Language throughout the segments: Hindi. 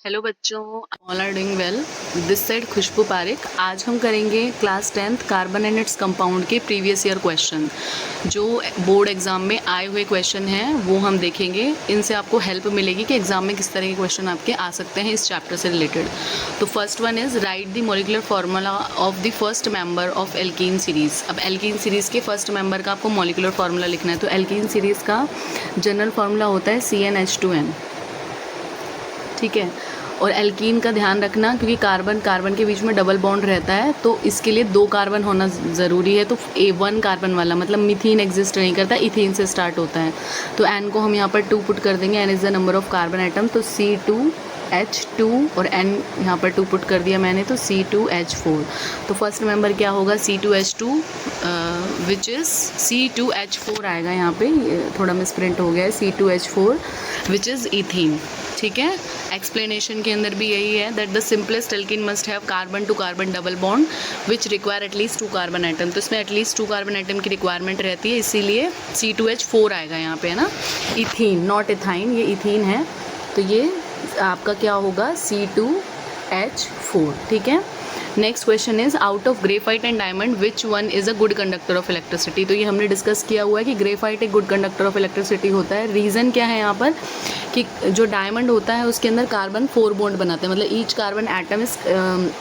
हेलो बच्चों, all are doing well. This side Khushboo Pareek. आज हम करेंगे class 10th carbon and its compound के प्रीवियस ईयर क्वेश्चन। जो बोर्ड एग्जाम में आए हुए क्वेश्चन हैं वो हम देखेंगे। इनसे आपको हेल्प मिलेगी कि एग्जाम में किस तरह के क्वेश्चन आपके आ सकते हैं इस चैप्टर से रिलेटेड। तो first one is right the molecular formula of the first member of alkene series. अब एल्कीन सीरीज के फर्स्ट मेंबर का आपको मॉलिक्यूलर फार्मूला लिखना है। तो एल्कीन सीरीज का जनरल फार्मूला होता है CnH2n, ठीक है। और एल्कीन का ध्यान रखना, क्योंकि कार्बन कार्बन के बीच में डबल बॉन्ड रहता है तो इसके लिए 2 कार्बन होना ज़रूरी है। तो A1 कार्बन वाला मतलब मीथीन एग्जिस्ट नहीं करता, इथेन से स्टार्ट होता है। तो N को हम यहाँ पर 2 पुट कर देंगे। N is the number of carbon atom, तो C2H2 और N यहाँ पर 2 पुट कर दिया मैंने, तो C2H4। तो फर्स्ट मेंबर क्या होगा C2H2, विच इज़ C2H4 आएगा यहाँ पे, थोड़ा मिसप्रिंट हो गया है, C2H4 विच इज़ इथीन, ठीक है। एक्सप्लेनेशन के अंदर भी यही है that the simplest alkene must have carbon to carbon double bond which require at least 2 carbon atom. तो इसमें एटलीस्ट 2 कार्बन आइटम की रिक्वायरमेंट रहती है, इसीलिए C2H4 आएगा यहाँ पे, है ना। इथीन, नॉट इथाइन, ये इथीन है। तो ये आपका क्या होगा C2H4, ठीक है। Next question is out of graphite and diamond which one is a good conductor of electricity. तो ये हमने डिस्कस किया हुआ है कि ग्रेफाइट एक गुड कंडक्टर ऑफ इलेक्ट्रिसिटी होता है। रीज़न क्या है यहाँ पर कि जो डायमंड होता है उसके अंदर कार्बन 4 बॉन्ड बनाते हैं, मतलब each carbon atom is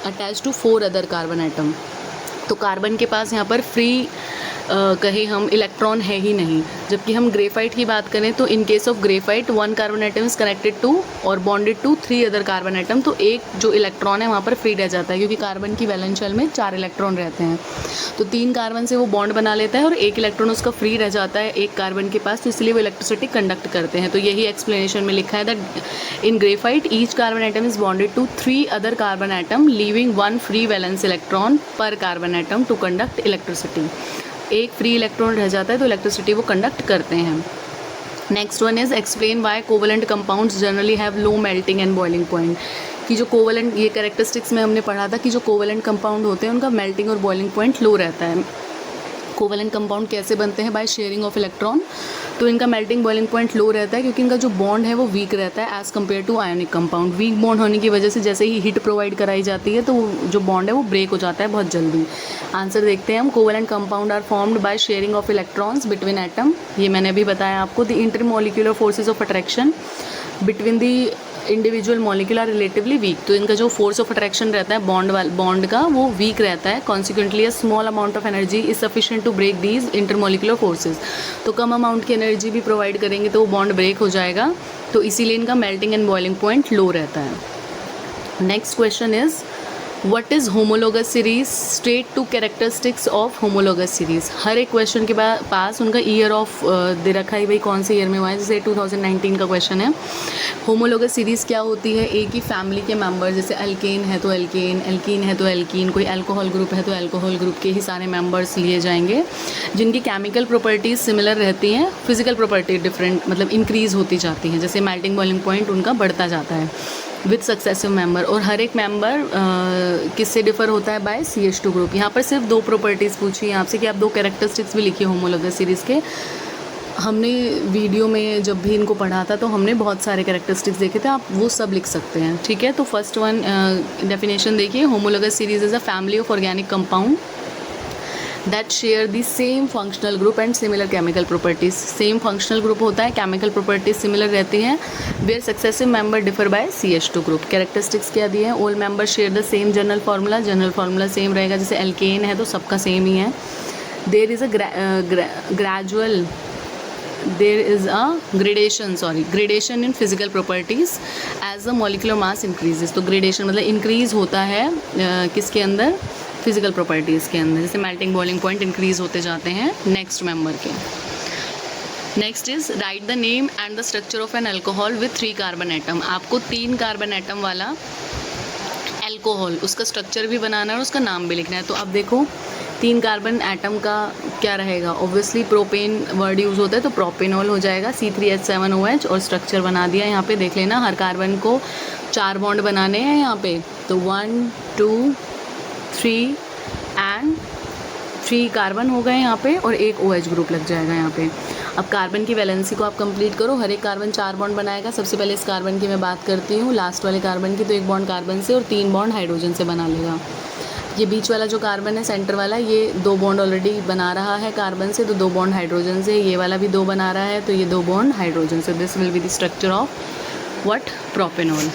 attach to 4 other carbon atom. तो कार्बन के पास यहाँ पर फ्री कहें हम इलेक्ट्रॉन है ही नहीं। जबकि हम ग्रेफाइट की बात करें तो in case of graphite 1 carbon atom is connected to और bonded to 3 other carbon atom. तो एक जो इलेक्ट्रॉन है वहाँ पर फ्री रह जाता है, क्योंकि कार्बन की वैलेंस शेल में 4 इलेक्ट्रॉन रहते हैं। तो 3 कार्बन से वो बॉन्ड बना लेता है और एक इलेक्ट्रॉन उसका फ्री रह जाता है एक कार्बन के पास, तो इसलिए वो इलेक्ट्रिसिटी कंडक्ट करते हैं। तो यही एक्सप्लेनेशन में लिखा है that in graphite each carbon atom is bonded to 3 other carbon atom leaving 1 free valence electron per carbon atom to conduct electricity. एक फ्री इलेक्ट्रॉन रह जाता है तो इलेक्ट्रिसिटी वो कंडक्ट करते हैं। Next one is explain why covalent compounds generally have low melting and boiling point. कि जो कोवेलेंट, ये कैरेक्टरिस्टिक्स में हमने पढ़ा था कि जो कोवेलेंट कंपाउंड होते हैं उनका मेल्टिंग और बॉइलिंग पॉइंट लो रहता है। कोवेलेंट कंपाउंड कैसे बनते हैं? Bye sharing of electron. तो इनका मेल्टिंग बॉइलिंग पॉइंट लो रहता है क्योंकि इनका जो बॉन्ड है वो वीक रहता है as compare to ionic compound. Weak bond होने की वजह से जैसे ही हीट प्रोवाइड कराई जाती है तो जो बॉन्ड है वो ब्रेक हो जाता है बहुत जल्दी। आंसर देखते हैं हम। Covalent compound are formed by sharing of electrons between atom. ये मैंने अभी बताया आपको। The intermolecular forces of attraction between the individual molecule are relatively weak. तो इनका जो फोर्स ऑफ अट्रैक्शन रहता है बॉन्ड का वो वीक रहता है। Consequently a small amount of energy is sufficient to break these intermolecular forces. तो कम अमाउंट की एनर्जी भी प्रोवाइड करेंगे तो वो बॉन्ड ब्रेक हो जाएगा, तो इसीलिए इनका melting and boiling point low रहता है। Next question is what is homologous series, state 2 characteristics of homologous series. हर एक क्वेश्चन के पास उनका ईयर ऑफ दे रखा है, भाई कौन से ईयर में हुआ है। जैसे 2019 का क्वेश्चन है। होमोलोगस सीरीज़ क्या होती है? एक ही फैमिली के मेंबर, जैसे एल्केन है तो एल्केन, एल्कीन है तो एल्कीन, कोई अल्कोहल ग्रुप है तो अल्कोहल ग्रुप के ही सारे मेंबर्स लिए जाएंगे जिनकी केमिकल प्रॉपर्टीज़ सिमिलर रहती हैं, फिजिकल प्रॉपर्टी डिफरेंट मतलब इंक्रीज़ होती जाती हैं। जैसे मेल्टिंग बॉइलिंग पॉइंट उनका बढ़ता जाता है विद सक्सेसिव मेंबर। और हर एक मेंबर किससे डिफर होता है? By CH2 group. यहाँ पर सिर्फ 2 प्रॉपर्टीज़ पूछी है आपसे कि आप 2 कैरेक्टरिस्टिक्स भी लिखिए होमोलोगस सीरीज़ के। हमने वीडियो में जब भी इनको पढ़ा था तो हमने बहुत सारे कैरेक्टरिस्टिक्स देखे थे, आप वो सब लिख सकते हैं, ठीक है। तो फर्स्ट वन डेफिनेशन देखिए, homologous series is a family of organic compound that share the same functional group and similar chemical properties. Same functional group होता है, केमिकल प्रॉपर्टीज सिमिलर रहती हैं। Where successive member differ by CH2 group. Characteristics क्या दिए हैं? All member share the same general formula same रहेगा। जैसे एल्केन है तो सबका सेम ही है। There is a gradation in physical properties as the molecular mass increases। तो ग्रेडेशन मतलब इंक्रीज होता है किसके अंदर? फिजिकल प्रॉपर्टीज़ के अंदर। जैसे मेल्टिंग बॉइलिंग पॉइंट इंक्रीज होते जाते हैं नेक्स्ट मेंबर के। Next is right the name and the structure of an alcohol with 3 carbon atom. आपको 3 कार्बन एटम वाला अल्कोहल, उसका स्ट्रक्चर भी बनाना है और उसका नाम भी लिखना है। तो अब देखो 3 कार्बन एटम का क्या रहेगा? ऑब्वियसली प्रोपेन वर्ड यूज़ होता है तो प्रोपेनॉल हो जाएगा, C3H7OH। और स्ट्रक्चर बना दिया यहाँ पे, देख लेना। हर कार्बन को 4 बॉन्ड बनाने हैं यहाँ पे, तो 1 2 3 एंड 3 कार्बन हो गए यहाँ पे और एक OH ग्रुप लग जाएगा यहाँ पे। अब कार्बन की वैलेंसी को आप कंप्लीट करो। हर एक कार्बन 4 बॉन्ड बनाएगा। सबसे पहले इस कार्बन की मैं बात करती हूँ, लास्ट वाले कार्बन की। तो 1 बॉन्ड कार्बन से और 3 बॉन्ड हाइड्रोजन से बना लेगा। ये बीच वाला जो कार्बन है सेंटर वाला, ये 2 बॉन्ड ऑलरेडी बना रहा है कार्बन से, तो 2 बॉन्ड हाइड्रोजन से। ये वाला भी 2 बना रहा है, तो ये 2 बॉन्ड हाइड्रोजन से। This will be the structure of what, propanol.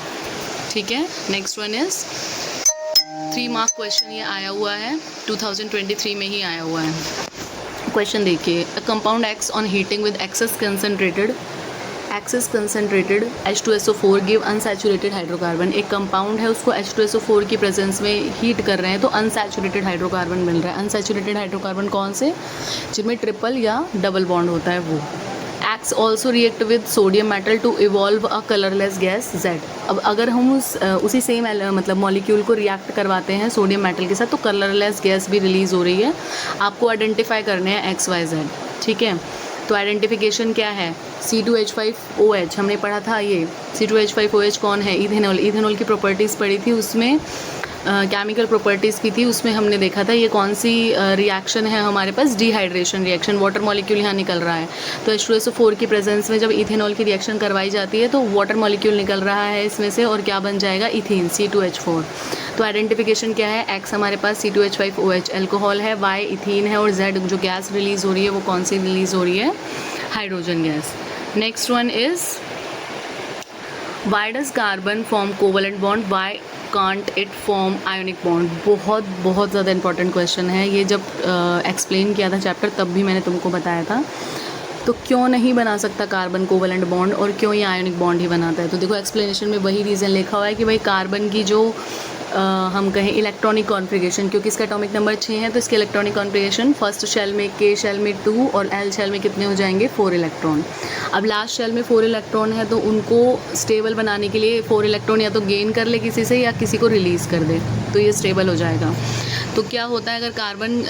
ठीक है, next one is 3 mark question. ये आया हुआ है 2023 में ही आया हुआ है। क्वेश्चन देखिए, a compound X on heating with excess concentrated H2SO4 give unsaturated hydrocarbon. एक कंपाउंड है, उसको H2SO4 की प्रेजेंस में हीट कर रहे हैं तो अनसैचुरेटेड हाइड्रोकार्बन मिल रहा है। अनसैचुरेटेड हाइड्रोकार्बन कौन से, जिनमें ट्रिपल या डबल बॉन्ड होता है वो। X also react with sodium metal to evolve a colourless gas Z। अब अगर हम उसी सेम मतलब मॉलिक्यूल को रिएक्ट करवाते हैं सोडियम मेटल के साथ, तो कलरलेस गैस भी रिलीज हो रही है। आपको आइडेंटिफाई करने हैं XYZ। ठीक है, तो आइडेंटिफिकेशन क्या है, C2H5OH हमने पढ़ा था। ये C2H5OH कौन है, इथेनॉल। इथेनॉल की प्रॉपर्टीज़ पढ़ी थी, उसमें केमिकल प्रॉपर्टीज़ की थी, उसमें हमने देखा था ये कौन सी रिएक्शन है हमारे पास, डिहाइड्रेशन रिएक्शन। वाटर मॉलिक्यूल यहाँ निकल रहा है, तो H2SO4 की प्रेजेंस में जब इथेनॉल की रिएक्शन करवाई जाती है तो वाटर मॉलिक्यूल निकल रहा है इसमें से, और क्या बन जाएगा, इथीन, C2H4। तो आइडेंटिफिकेशन क्या है, X हमारे पास C2H5OH एल्कोहल है, Y इथीन है, और Z जो गैस रिलीज़ हो रही है वो कौन सी रिलीज़ हो रही है, hydrogen gas. Next one is why does carbon form covalent bond, why can't it form ionic bond. बहुत ज़्यादा इंपॉर्टेंट क्वेश्चन है ये। जब एक्सप्लेन किया था चैप्टर तब भी मैंने तुमको बताया था। तो क्यों नहीं बना सकता कार्बन कोवलेंट बॉन्ड, और क्यों ये आयोनिक बॉन्ड ही बनाता है। तो देखो एक्सप्लेनेशन में वही रीज़न लिखा हुआ है कि भाई कार्बन की जो हम कहें इलेक्ट्रॉनिक कॉन्फ़िगरेशन, क्योंकि इसका एटॉमिक नंबर 6 है, तो इसके इलेक्ट्रॉनिक कॉन्फ़िगरेशन फर्स्ट शेल में K शेल में 2 और L शेल में कितने हो जाएंगे, 4 इलेक्ट्रॉन। अब लास्ट शेल में 4 इलेक्ट्रॉन है, तो उनको स्टेबल बनाने के लिए 4 इलेक्ट्रॉन या तो गेन कर ले किसी से या किसी को रिलीज़ कर दे, तो ये स्टेबल हो जाएगा। तो क्या होता है, अगर कार्बन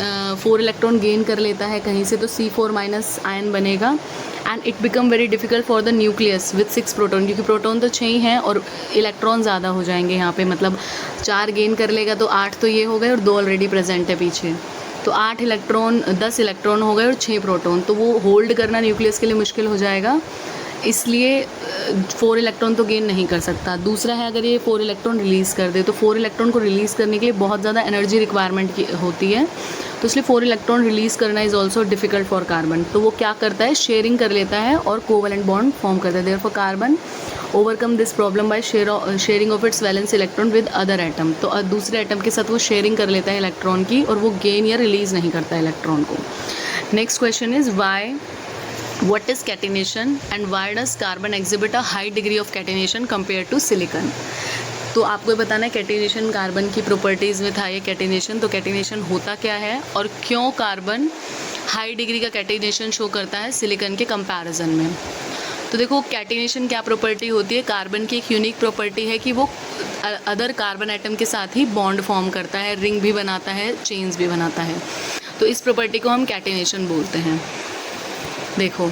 4 इलेक्ट्रॉन गेन कर लेता है कहीं से, तो C4- आयन बनेगा, and it become very difficult for the nucleus with 6 proton, क्योंकि प्रोटॉन तो 6 ही हैं और इलेक्ट्रॉन ज़्यादा हो जाएंगे यहाँ पे। मतलब 4 गेन कर लेगा तो 8 तो ये हो गए और 2 ऑलरेडी प्रेजेंट है पीछे, तो 8 इलेक्ट्रॉन 10 इलेक्ट्रॉन हो गए और 6 प्रोटॉन, तो वो होल्ड करना न्यूक्लियस के लिए मुश्किल हो जाएगा। इसलिए 4 इलेक्ट्रॉन तो गेन नहीं कर सकता। दूसरा है, अगर ये 4 इलेक्ट्रॉन रिलीज़ कर दे, तो 4 इलेक्ट्रॉन को रिलीज़ करने के लिए बहुत ज़्यादा एनर्जी रिक्वायरमेंट होती है, तो इसलिए 4 इलेक्ट्रॉन रिलीज़ करना is also difficult for carbon. तो वो क्या करता है, शेयरिंग कर लेता है और कोवलेंट बॉन्ड फॉर्म करता है। Therefore carbon overcome this problem bye sharing of its valence electron with other atom. तो दूसरे एटम के साथ वो शेयरिंग कर लेता है इलेक्ट्रॉन की, और वो गेन या रिलीज़ नहीं करता है इलेक्ट्रॉन को। Next question is why what is catenation and why does carbon exhibit a high degree of catenation compared to silicon। तो आपको बताना है कैटिनेशन कार्बन की प्रॉपर्टीज़ में था ये कैटिनेशन। तो कैटिनेशन होता क्या है और क्यों कार्बन हाई डिग्री का कैटिनेशन शो करता है सिलिकॉन के कंपैरिजन में। तो देखो कैटिनेशन क्या प्रॉपर्टी होती है, कार्बन की एक यूनिक प्रॉपर्टी है कि वो अदर कार्बन एटम के साथ ही बॉन्ड फॉर्म करता है, रिंग भी बनाता है, चेन्स भी बनाता है। तो इस प्रॉपर्टी को हम कैटिनेशन बोलते हैं। देखो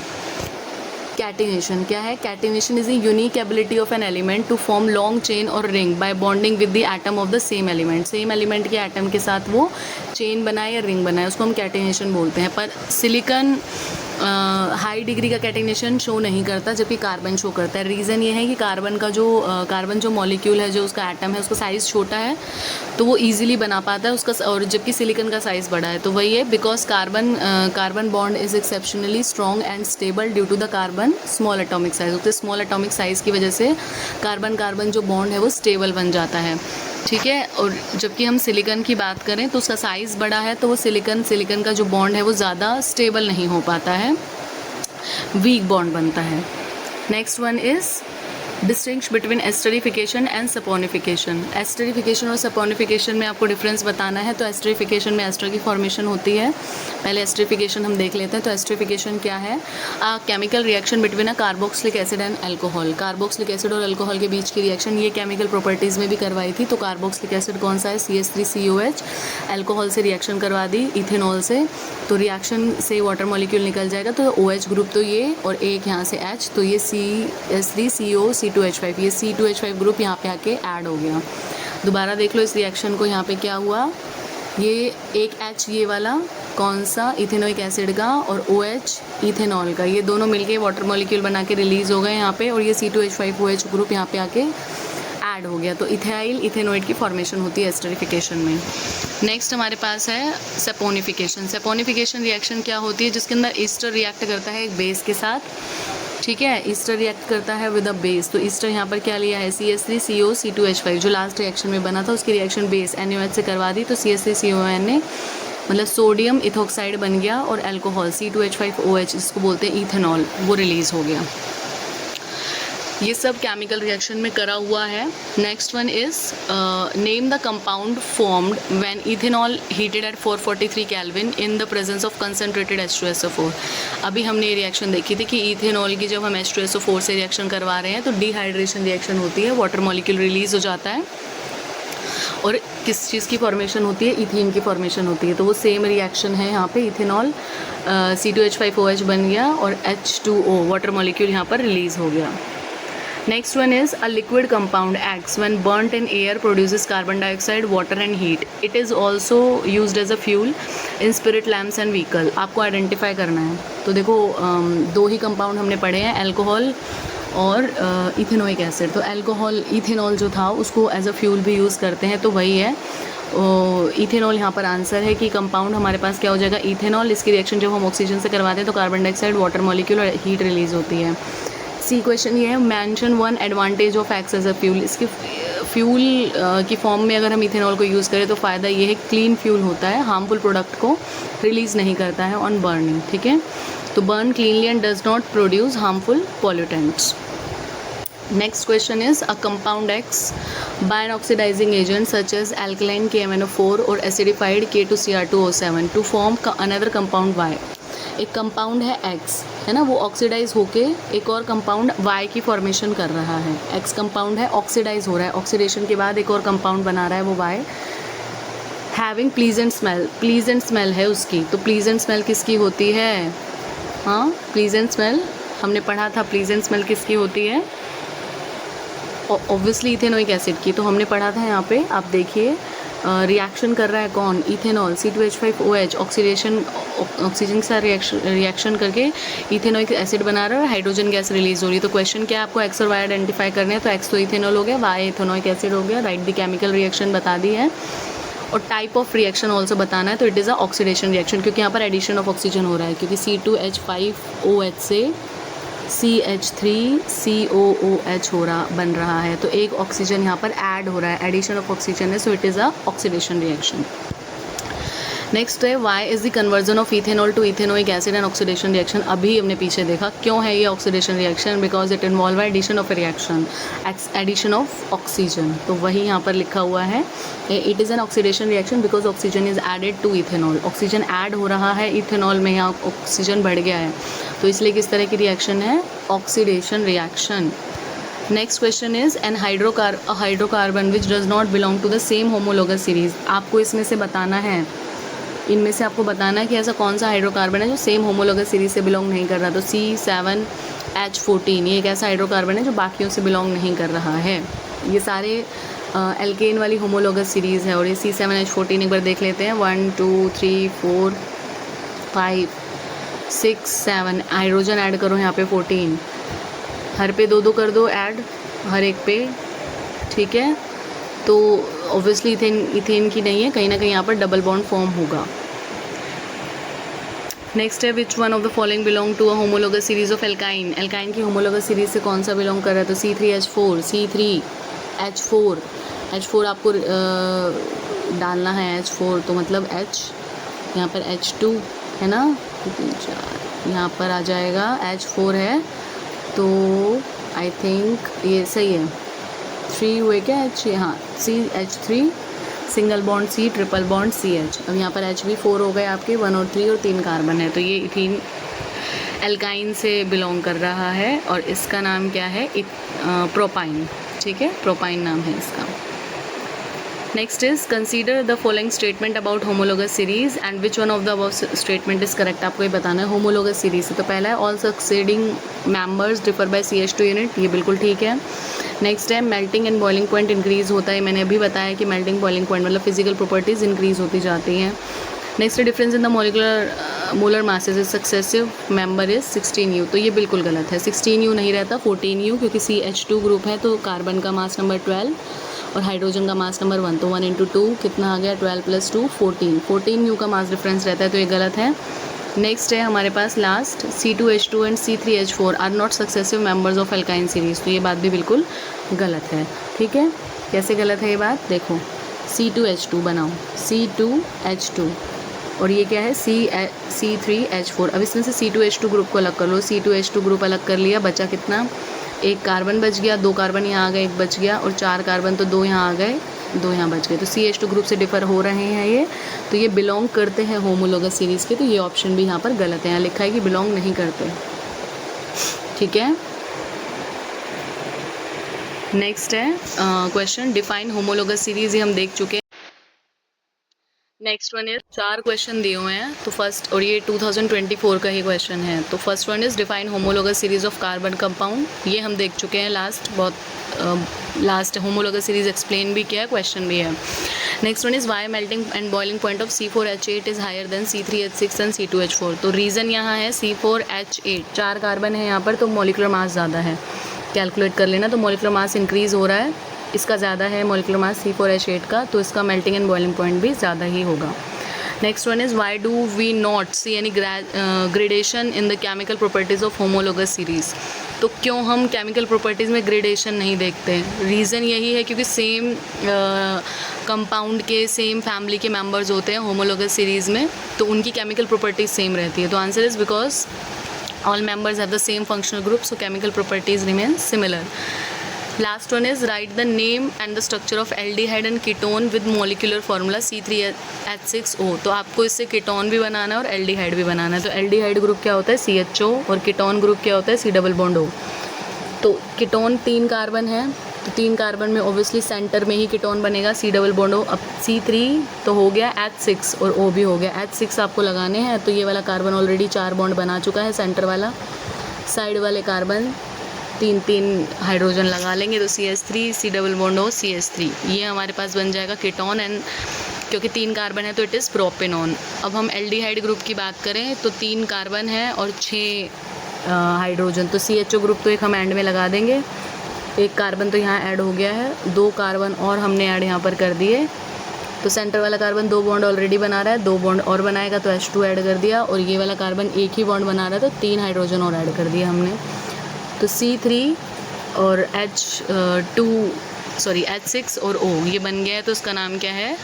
कैटिनेशन क्या है, catenation is a unique ability of an element to form long chain और ring by bonding with the atom of the same element. Same element के एटम के साथ वो चेन बनाए या रिंग बनाए, उसको हम कैटिनेशन बोलते हैं। पर सिलिकॉन हाई डिग्री का कैटिनेशन शो नहीं करता, जबकि कार्बन शो करता है। रीज़न ये है कि कार्बन जो मॉलिक्यूल है, जो उसका एटम है, उसका साइज़ छोटा है, तो वो इजीली बना पाता है उसका, और जबकि सिलिकॉन का साइज़ बड़ा है। तो वही है, because carbon bond is exceptionally strong and stable due to the carbon small atomic size. उसके स्मॉल एटॉमिक साइज़ की वजह से कार्बन जो बॉन्ड है वो स्टेबल बन जाता है। ठीक है, और जबकि हम सिलिकॉन की बात करें तो उसका साइज़ बड़ा है, तो वो सिलिकॉन का जो बॉन्ड है वो ज़्यादा स्टेबल नहीं हो पाता है, वीक बॉन्ड बनता है। Next one is distinguish between esterification and saponification. Esterification और सपोनिफिकेशन में आपको डिफरेंस बताना है। तो एस्टरिफिकेशन में एस्टर की फॉर्मेशन होती है। पहले एस्टरिफिकेशन हम देख लेते हैं। तो एस्टरिफिकेशन क्या है, chemical reaction between a carboxylic acid and alcohol. Carboxylic acid और अल्कोहल के बीच की रिएक्शन, ये केमिकल प्रॉपर्टीज़ में भी करवाई थी। तो कार्बोक्सिलिक एसिड कौन सा है, CH3COH, अल्कोहल से रिएक्शन करवा दी इथेनॉल से, तो रिएक्शन से वाटर मॉलिक्यूल निकल जाएगा। तो OH ग्रुप तो ये, और एक यहाँ से H, तो ये CH3CO C2H5, ये C2H5 ग्रुप यहाँ पे आके ऐड हो गया। दोबारा देख लो इस रिएक्शन को, यहाँ पे क्या हुआ, ये एक H ये वाला कौन सा, इथेनोइक एसिड का, और OH इथेनॉल का, ये दोनों मिलके वाटर मॉलिक्यूल बना के रिलीज़ हो गए यहाँ पे, और ये C2H5OH ग्रुप यहाँ पे आके ऐड हो गया। तो इथाइल इथेनोइड की फॉर्मेशन होती है एस्टरिफिकेशन में। नेक्स्ट हमारे पास है सेपोनिफिकेशन। सेपोनिफिकेशन रिएक्शन क्या होती है, जिसके अंदर ईस्टर रिएक्ट करता है एक बेस के साथ, ठीक है, ईस्टर रिएक्ट करता है विद अ बेस। तो ईस्टर यहाँ पर क्या लिया है, CH3CO C2H5, जो लास्ट रिएक्शन में बना था उसकी रिएक्शन बेस NaOH से करवा दी, तो CH3CON ने मतलब सोडियम इथोक्साइड बन गया, और अल्कोहल C2H5OH जिसको बोलते हैं इथेनॉल, वो रिलीज़ हो गया। ये सब केमिकल रिएक्शन में करा हुआ है। Next one is name the compound formed when ethanol heated at 443 kelvin in the presence of concentrated H2SO4। अभी हमने ये रिएक्शन देखी थी कि इथेनॉल की जब हम H2SO4 से रिएक्शन करवा रहे हैं तो डिहाइड्रेशन रिएक्शन होती है, वाटर मॉलिक्यूल रिलीज हो जाता है, और किस चीज़ की फॉर्मेशन होती है, इथीन की फॉर्मेशन होती है। तो वो सेम रिएक्शन है यहाँ पे, इथेनॉल C2H5OH बन गया और H2O वाटर मॉलिक्यूल यहाँ पर रिलीज़ हो गया। Next one is a liquid compound X when burnt in air produces carbon dioxide, water and heat. It is also used as a fuel in spirit lamps and vehicle. आपको आइडेंटिफाई करना है। तो देखो दो ही कंपाउंड हमने पढ़े हैं, अल्कोहल और इथेनोइक एसिड। तो अल्कोहल इथेनॉल जो था उसको एज अ फ्यूल भी यूज़ करते हैं, तो वही है इथेनॉल यहाँ पर आंसर है कि कंपाउंड हमारे पास क्या हो जाएगा, इथेनॉल। इसकी रिएक्शन जब हम ऑक्सीजन से करवाते हैं तो कार्बन डाइऑक्साइड, वाटर मॉलिक्यूल और हीट रिलीज होती है। सी क्वेश्चन ये है, mention one advantage of X as a fuel. इसके फ्यूल की फॉर्म में अगर हम इथेनॉल को यूज़ करें तो फ़ायदा ये है क्लीन फ्यूल होता है, हार्मफुल प्रोडक्ट को रिलीज़ नहीं करता है ऑन बर्निंग, ठीक है। तो burn cleanly and does not produce harmful pollutants. Next question is a compound X by an oxidizing agent such as alkaline KMnO4 or acidified K2Cr2O7 to form another compound Y। एक कंपाउंड है X, है ना, वो ऑक्सीडाइज होके एक और कंपाउंड Y की फॉर्मेशन कर रहा है। X कंपाउंड है, ऑक्सीडाइज हो रहा है, ऑक्सीडेशन के बाद एक और कंपाउंड बना रहा है वो Y। Having pleasant smell, pleasant smell है उसकी। तो प्लीजेंट स्मेल किसकी होती है, हाँ प्लीजेंट स्मेल हमने पढ़ा था, प्लीजेंट स्मेल किसकी होती है, ऑब्वियसली इथेनोइक एसिड की। तो हमने पढ़ा था यहाँ पे, आप देखिए रिएक्शन कर रहा है कौन, इथेनॉल C2H5OH ऑक्सीजन के साथ रिएक्शन करके इथेनोइक एसिड बना रहा है और हाइड्रोजन गैस रिलीज हो रही है। तो क्वेश्चन क्या है, आपको एक्स और वाई आइडेंटिफाई करने हैं। तो एक्स तो इथेनॉल हो गया, वाई इथेनोइक एसिड हो गया, राइट द केमिकल रिएक्शन बता दी है, और टाइप ऑफ रिएक्शन ऑल्सो बताना है। तो it is a oxidation reaction, क्योंकि यहाँ पर एडिशन ऑफ ऑक्सीजन हो रहा है, क्योंकि C2H5OH से CH3COOH बन रहा है, तो एक ऑक्सीजन यहाँ पर ऐड हो रहा है, एडिशन ऑफ ऑक्सीजन है, so it is a oxidation reaction. Next है why is the conversion of ethanol to ethanoic acid and oxidation reaction. अभी हमने पीछे देखा क्यों है ये oxidation reaction, because it involve addition of reaction, addition of oxygen. तो वही यहाँ पर लिखा हुआ है, it is an oxidation reaction because oxygen is added to ethanol. Oxygen add हो रहा है इथेनॉल में, यहाँ ऑक्सीजन बढ़ गया है, तो इसलिए किस तरह की रिएक्शन है, oxidation reaction. Next question is an hydrocarbon which does not belong to the same homologous series. आपको इसमें से बताना है, इनमें से आपको बताना है कि ऐसा कौन सा हाइड्रोकार्बन है जो सेम होमोलोगस सीरीज से बिलोंग नहीं कर रहा। तो C7H14 ये एक ऐसा हाइड्रोकार्बन है जो बाकियों से बिलोंग नहीं कर रहा है। ये सारे एल्केन वाली होमोलोगस सीरीज़ है, और ये C7H14 एक बार देख लेते हैं, 1 2 3 4 5 6 7 हाइड्रोजन ऐड करो यहाँ पे 14, हर पे 2 कर दो ऐड, हर एक पे, ठीक है। तो ऑब्वियसली इथेन की नहीं है, कहीं ना कहीं यहाँ पर डबल बॉन्ड फॉर्म होगा। नेक्स्ट है which one of the following belong to a homologous series of alkyne. Alkyne की होमोलोगस सीरीज से कौन सा बिलोंग कर रहा है, तो C3H4 H4 आपको डालना है H4, तो मतलब H, यहाँ पर H2 है ना, यहाँ पर आ जाएगा H4 है, तो आई थिंक ये सही है, 3 हुए क्या H, हाँ CH3 single bond C, triple bond CH। अब यहाँ पर H भी 4 हो गए आपके, 1 और 3 और 3 कार्बन है, तो ये इथीन एल्काइन से बिलोंग कर रहा है, और इसका नाम क्या है, प्रोपाइन, ठीक है, प्रोपाइन नाम है इसका। Next is consider the following statement about homologous series and which one of the above statement is correct. आपको ये बताना है होमोलोगस सीरीज से। तो पहला है all succeeding members differ by CH2 unit, ये बिल्कुल ठीक है। नेक्स्ट है melting and boiling point increase होता है, मैंने अभी बताया कि मेल्टिंग बॉइलिंग पॉइंट मतलब फिजिकल प्रॉपर्टीज़ इंक्रीज़ होती जाती हैं। Next difference in the molar masses is successive member is 16U, तो ये बिल्कुल गलत है। 16U नहीं रहता, 14U, क्योंकि CH2 ग्रुप है तो कार्बन का मास नंबर 12 और हाइड्रोजन का मास नंबर 1, तो 1 × 2 कितना आ गया, 12 + 2 14, 14U का मास डिफरेंस रहता है, तो ये गलत है। नेक्स्ट है हमारे पास last, C2H2 and C3H4 are not successive members of alkyne series, तो ये बात भी बिल्कुल गलत है। ठीक है, कैसे गलत है ये बात, देखो C2H2 बनाओ, C2H2 और ये क्या है C3H4। अब इसमें से C2H2 ग्रुप को अलग कर लो, C2H2 ग्रुप अलग कर लिया, बचा कितना, एक कार्बन बच गया, 2 कार्बन यहाँ आ गए, एक बच गया, और 4 कार्बन तो 2 यहाँ आ गए, 2 यहाँ बच गए, तो CH2 ग्रुप से डिफर हो रहे हैं ये, तो ये बिलोंग करते हैं होमोलोगस सीरीज़ के, तो ये ऑप्शन भी यहाँ पर गलत है, यहाँ लिखा है कि बिलोंग नहीं करते। ठीक है, नेक्स्ट है क्वेश्चन डिफाइन होमोलोगस सीरीज़, ये हम देख चुके हैं। नेक्स्ट वन इज 4 क्वेश्चन दिए हुए हैं, तो फर्स्ट, और ये 2024 का ही क्वेश्चन है, तो first one is define homologous series of carbon compound, ये हम देख चुके हैं लास्ट, बहुत लास्ट होमोलोगस सीरीज एक्सप्लेन भी किया है, क्वेश्चन भी है। Next one is why melting and boiling point of C4H8 is higher than C3H6 and C2H4, तो रीज़न यहाँ है C4H8, 4 कार्बन है यहाँ पर, तो मॉलिक्यूलर मास ज़्यादा है, कैलकुलेट कर लेना, तो मॉलिक्यूलर मास इंक्रीज़ हो रहा है, इसका ज़्यादा है मॉलिक्यूलर मास C4H8 का, तो इसका मेल्टिंग एंड बॉइलिंग पॉइंट भी ज़्यादा ही होगा। Next one is why do we not see any gradation in the chemical properties of homologous series, तो क्यों हम केमिकल प्रॉपर्टीज़ में ग्रेडेशन नहीं देखते, रीज़न यही है क्योंकि सेम कंपाउंड के सेम फैमिली के मेम्बर्स होते हैं होमोलोगस सीरीज़ में, तो उनकी केमिकल प्रॉपर्टीज़ सेम रहती है, तो answer is because all members have the same functional group, so chemical properties remain similar. Last one is write the name and the structure of aldehyde and ketone with molecular formula C3H6O, तो आपको इससे कीटोन भी बनाना है और एल्डिहाइड भी बनाना है, तो एल्डिहाइड ग्रुप क्या होता है CHO और कीटोन ग्रुप क्या होता है C+O। तो कीटोन 3 कार्बन है, तो 3 कार्बन में ओब्वियसली सेंटर में ही कीटोन बनेगा C+O, अब C3 तो हो गया H6 और O भी हो गया, H6 आपको लगाने हैं, तो ये वाला कार्बन ऑलरेडी 4 बॉन्ड बना चुका है, सेंटर वाला, साइड वाले कार्बन 3 हाइड्रोजन लगा लेंगे, तो CH3 C+O CH3, ये हमारे पास बन जाएगा कीटोन, एंड क्योंकि 3 कार्बन है तो इट इज़ प्रोपेनॉन। अब हम एल्डिहाइड ग्रुप की बात करें तो 3 कार्बन है और 6 हाइड्रोजन, तो CHO ग्रुप तो एक हम एंड में लगा देंगे, एक कार्बन तो यहाँ ऐड हो गया है, 2 कार्बन और हमने ऐड यहाँ पर कर दिए, तो सेंटर वाला कार्बन 2 बॉन्ड ऑलरेडी बना रहा है, 2 बॉन्ड और बनाएगा तो H2 ऐड कर दिया, और ये वाला कार्बन एक ही बॉन्ड बना रहा है तो 3 हाइड्रोजन और ऐड कर दिया हमने, तो C3 और H6 और O ये बन गया है, तो उसका नाम क्या है,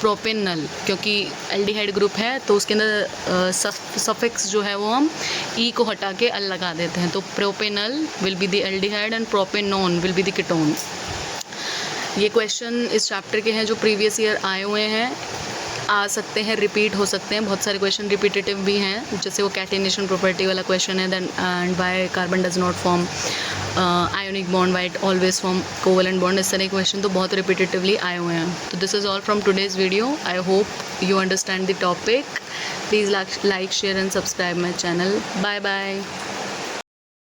प्रोपेनल, क्योंकि एल्डिहाइड ग्रुप है तो उसके अंदर सफिक्स जो है वो हम ई को हटा के अल लगा देते हैं, तो propanal will be the aldehyde and propanone will be the ketone. ये क्वेश्चन इस चैप्टर के हैं जो प्रीवियस ईयर आए हुए हैं, आ सकते हैं, रिपीट हो सकते हैं, बहुत सारे क्वेश्चन रिपीटेटिव भी हैं, जैसे वो कैटिनेशन प्रॉपर्टी वाला क्वेश्चन है, then and why carbon does not form ionic bond, why it always form covalent bond, इस तरह क्वेश्चन तो बहुत रिपीटेटिवली आए हुए हैं। तो this is all from today's video, I hope you understand the topic, please like share and subscribe my channel, bye bye.